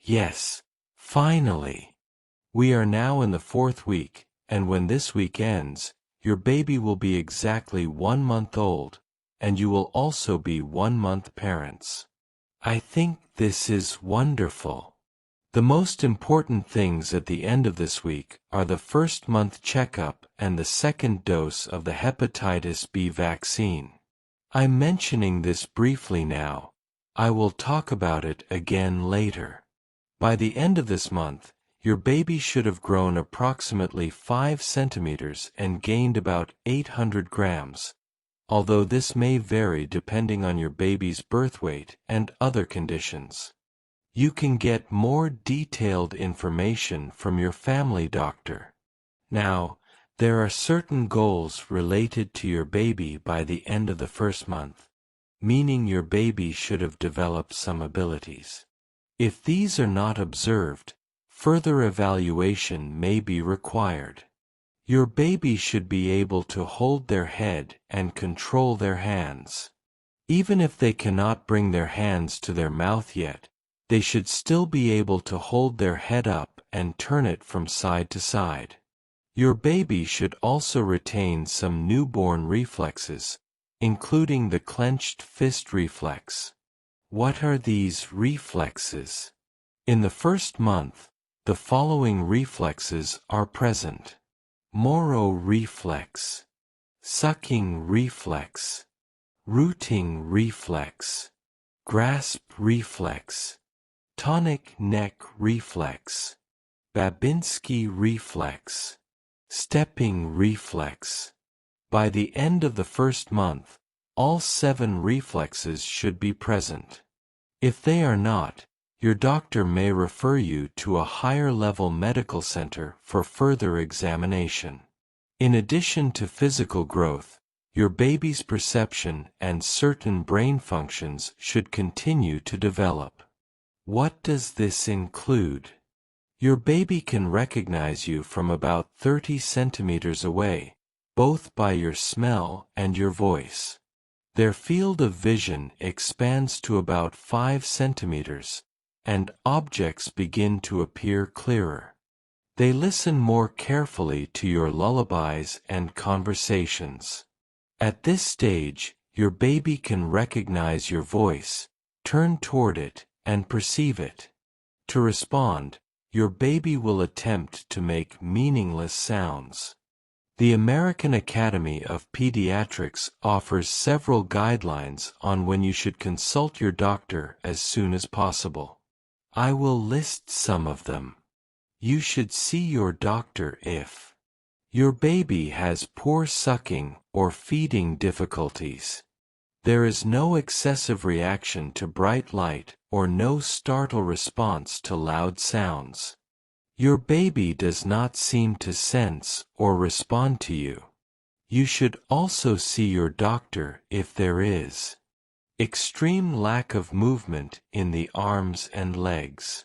Yes, finally. We are now in the 4th week, and when this week ends, your baby will be exactly 1 month old, and you will also be 1 month parents. I think this is wonderful. The most important things at the end of this week are the first month checkup and the second dose of the hepatitis B vaccine. I'm mentioning this briefly now. I will talk about it again later. By the end of this month, your baby should have grown approximately 5 centimeters and gained about 800 grams, although this may vary depending on your baby's birth weight and other conditions. You can get more detailed information from your family doctor. Now, there are certain goals related to your baby by the end of the first month, meaning your baby should have developed some abilities. If these are not observed, further evaluation may be required. Your baby should be able to hold their head and control their hands. Even if they cannot bring their hands to their mouth yet, they should still be able to hold their head up and turn it from side to side. Your baby should also retain some newborn reflexes, including the clenched fist reflex. What are these reflexes? In the first month, the following reflexes are present: Moro reflex, sucking reflex, rooting reflex, grasp reflex, tonic neck reflex, Babinski reflex, stepping reflex. By the end of the first month, all 7 reflexes should be present. If they are not, your doctor may refer you to a higher-level medical center for further examination. In addition to physical growth, your baby's perception and certain brain functions should continue to develop. What does this include? Your baby can recognize you from about 30 centimeters away, both by your smell and your voice. Their field of vision expands to about 5 centimeters, and objects begin to appear clearer. They listen more carefully to your lullabies and conversations. At this stage, your baby can recognize your voice, turn toward it, and perceive it. To respond, your baby will attempt to make meaningless sounds. The American Academy of Pediatrics offers several guidelines on when you should consult your doctor as soon as possible. I will list some of them. You should see your doctor if your baby has poor sucking or feeding difficulties. There is no excessive reaction to bright light or no startle response to loud sounds. Your baby does not seem to sense or respond to you. You should also see your doctor if there is extreme lack of movement in the arms and legs.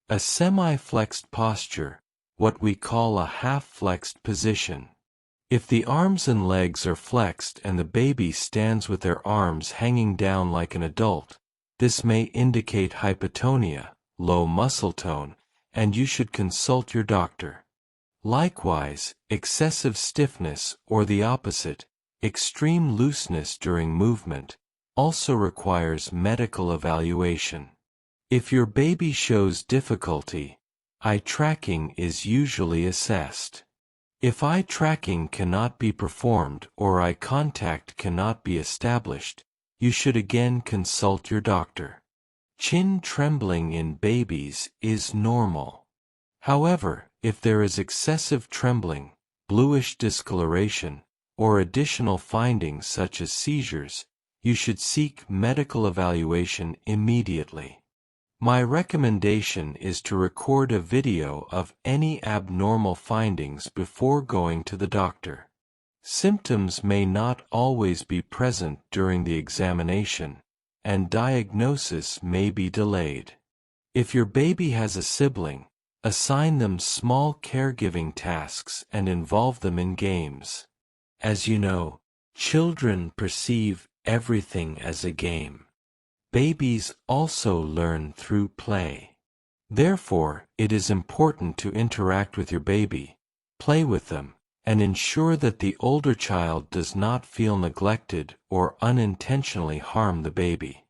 A semi-flexed posture, what we call a half-flexed position. If the arms and legs are flexed and the baby stands with their arms hanging down like an adult, this may indicate hypotonia, low muscle tone, and you should consult your doctor. Likewise, excessive stiffness or the opposite, extreme looseness during movement, also requires medical evaluation. If your baby shows difficulty, eye tracking is usually assessed. If eye tracking cannot be performed or eye contact cannot be established, you should again consult your doctor. Chin trembling in babies is normal. However, if there is excessive trembling, bluish discoloration, or additional findings such as seizures, you should seek medical evaluation immediately. My recommendation is to record a video of any abnormal findings before going to the doctor. Symptoms may not always be present during the examination, and diagnosis may be delayed. If your baby has a sibling, assign them small caregiving tasks and involve them in games. As you know, children perceive everything as a game. Babies also learn through play. Therefore, it is important to interact with your baby, play with them, and ensure that the older child does not feel neglected or unintentionally harm the baby.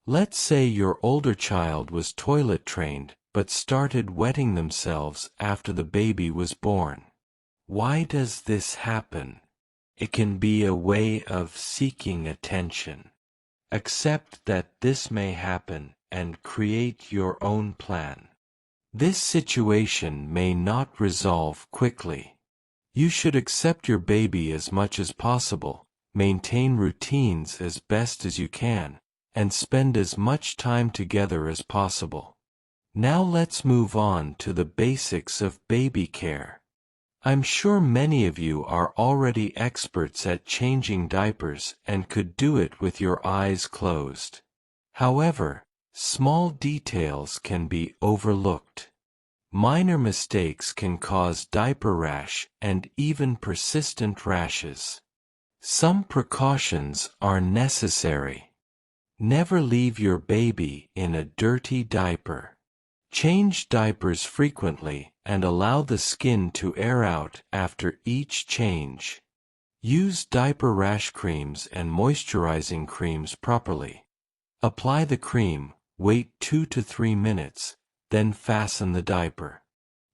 Let's say your older child was toilet trained but started wetting themselves after the baby was born. Why does this happen? It can be a way of seeking attention. Accept that this may happen and create your own plan. This situation may not resolve quickly. You should accept your baby as much as possible, maintain routines as best as you can, and spend as much time together as possible. Now let's move on to the basics of baby care. I'm sure many of you are already experts at changing diapers and could do it with your eyes closed. However, small details can be overlooked. Minor mistakes can cause diaper rash and even persistent rashes. Some precautions are necessary. Never leave your baby in a dirty diaper. Change diapers frequently and allow the skin to air out after each change. Use diaper rash creams and moisturizing creams properly. Apply the cream, wait 2 to 3 minutes, then fasten the diaper.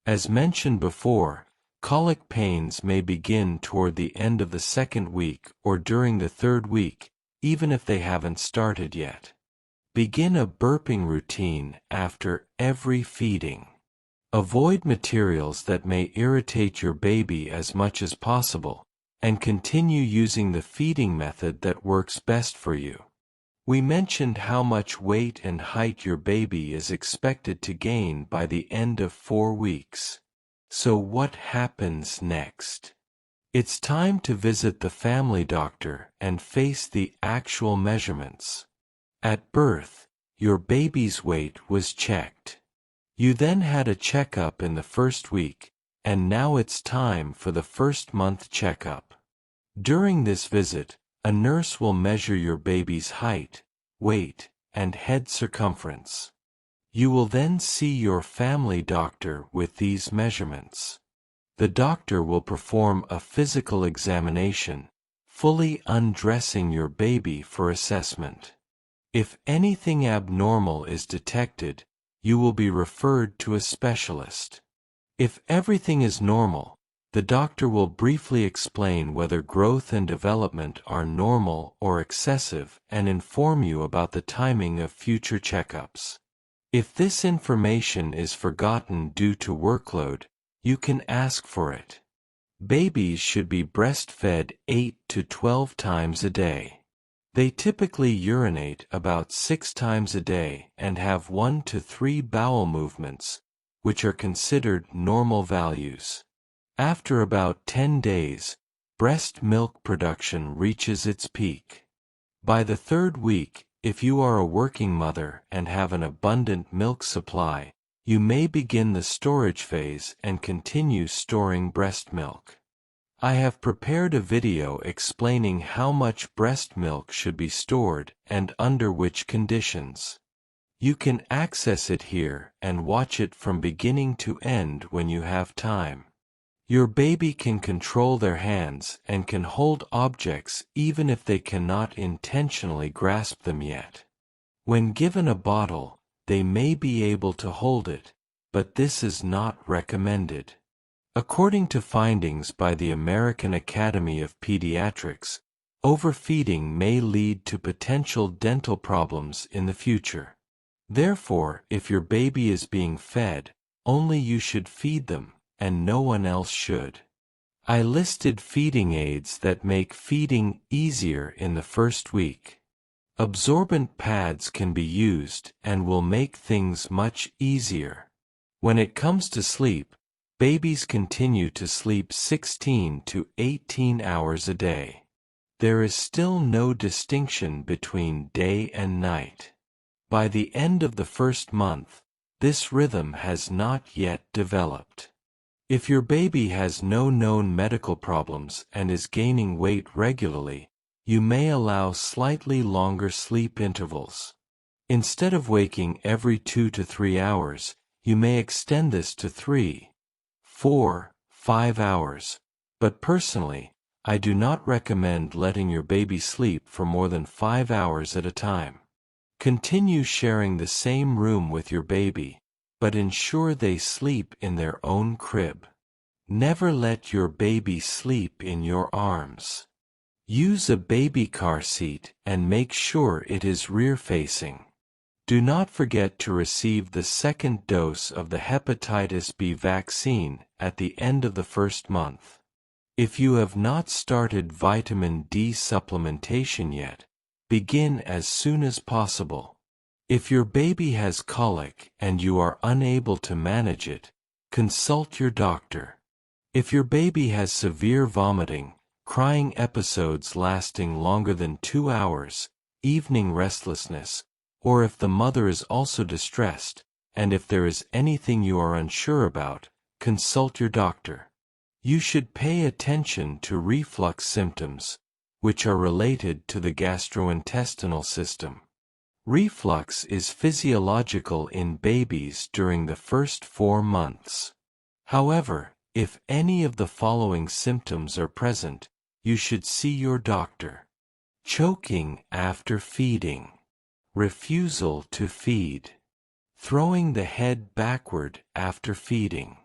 As mentioned before, colic pains may begin toward the end of the second week or during the third week, even if they haven't started yet. Begin a burping routine after every feeding. Avoid materials that may irritate your baby as much as possible, and continue using the feeding method that works best for you. We mentioned how much weight and height your baby is expected to gain by the end of 4 weeks. So what happens next? It's time to visit the family doctor and face the actual measurements. At birth, your baby's weight was checked. You then had a checkup in the first week, and now it's time for the first month checkup. During this visit, a nurse will measure your baby's height, weight, and head circumference. You will then see your family doctor with these measurements. The doctor will perform a physical examination, fully undressing your baby for assessment. If anything abnormal is detected, you will be referred to a specialist. If everything is normal, the doctor will briefly explain whether growth and development are normal or excessive and inform you about the timing of future checkups. If this information is forgotten due to workload, you can ask for it. Babies should be breastfed 8 to 12 times a day. They typically urinate about 6 times a day and have 1 to 3 bowel movements, which are considered normal values. After about 10 days, breast milk production reaches its peak. By the third week, if you are a working mother and have an abundant milk supply, you may begin the storage phase and continue storing breast milk. I have prepared a video explaining how much breast milk should be stored and under which conditions. You can access it here and watch it from beginning to end when you have time. Your baby can control their hands and can hold objects even if they cannot intentionally grasp them yet. When given a bottle, they may be able to hold it, but this is not recommended. According to findings by the American Academy of Pediatrics, overfeeding may lead to potential dental problems in the future. Therefore, if your baby is being fed, only you should feed them, and no one else should. I listed feeding aids that make feeding easier in the first week. Absorbent pads can be used and will make things much easier. When it comes to sleep, babies continue to sleep 16 to 18 hours a day. There is still no distinction between day and night. By the end of the first month, this rhythm has not yet developed. If your baby has no known medical problems and is gaining weight regularly, you may allow slightly longer sleep intervals. Instead of waking every 2 to 3 hours, You may extend this to 3, 4, 5 hours, but personally, I do not recommend letting your baby sleep for more than 5 hours at a time. Continue sharing the same room with your baby, but ensure they sleep in their own crib. Never let your baby sleep in your arms. Use a baby car seat and make sure it is rear-facing. Do not forget to receive the second dose of the hepatitis B vaccine at the end of the first month. If you have not started vitamin D supplementation yet, begin as soon as possible. If your baby has colic and you are unable to manage it, consult your doctor. If your baby has severe vomiting, crying episodes lasting longer than 2 hours, evening restlessness, or if the mother is also distressed, and if there is anything you are unsure about, consult your doctor. You should pay attention to reflux symptoms, which are related to the gastrointestinal system. Reflux is physiological in babies during the first 4 months. However, if any of the following symptoms are present, you should see your doctor. Choking after feeding. Refusal to feed. Throwing the head backward after feeding.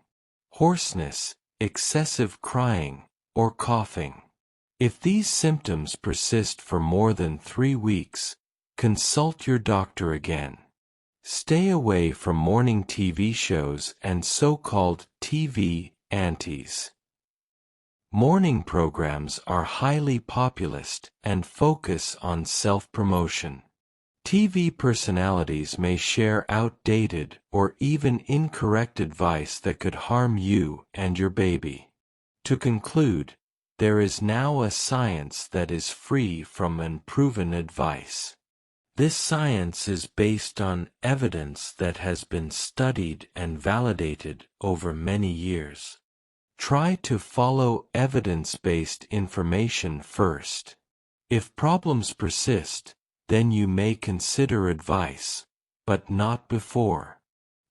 Hoarseness, excessive crying, or coughing. If these symptoms persist for more than 3 weeks, consult your doctor again. Stay away from morning TV shows and so-called TV aunties. Morning programs are highly populist and focus on self-promotion. TV personalities may share outdated or even incorrect advice that could harm you and your baby. To conclude, there is now a science that is free from unproven advice. This science is based on evidence that has been studied and validated over many years. Try to follow evidence-based information first. If problems persist, then you may consider advice, but not before.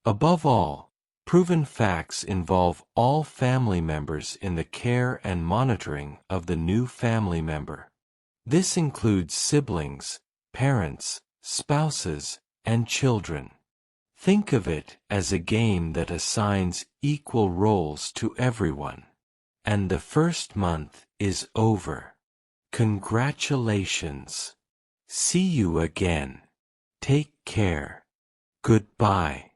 Above all, proven facts involve all family members in the care and monitoring of the new family member. This includes siblings, parents, spouses, and children. Think of it as a game that assigns equal roles to everyone. And the first month is over. Congratulations. See you again. Take care. Goodbye.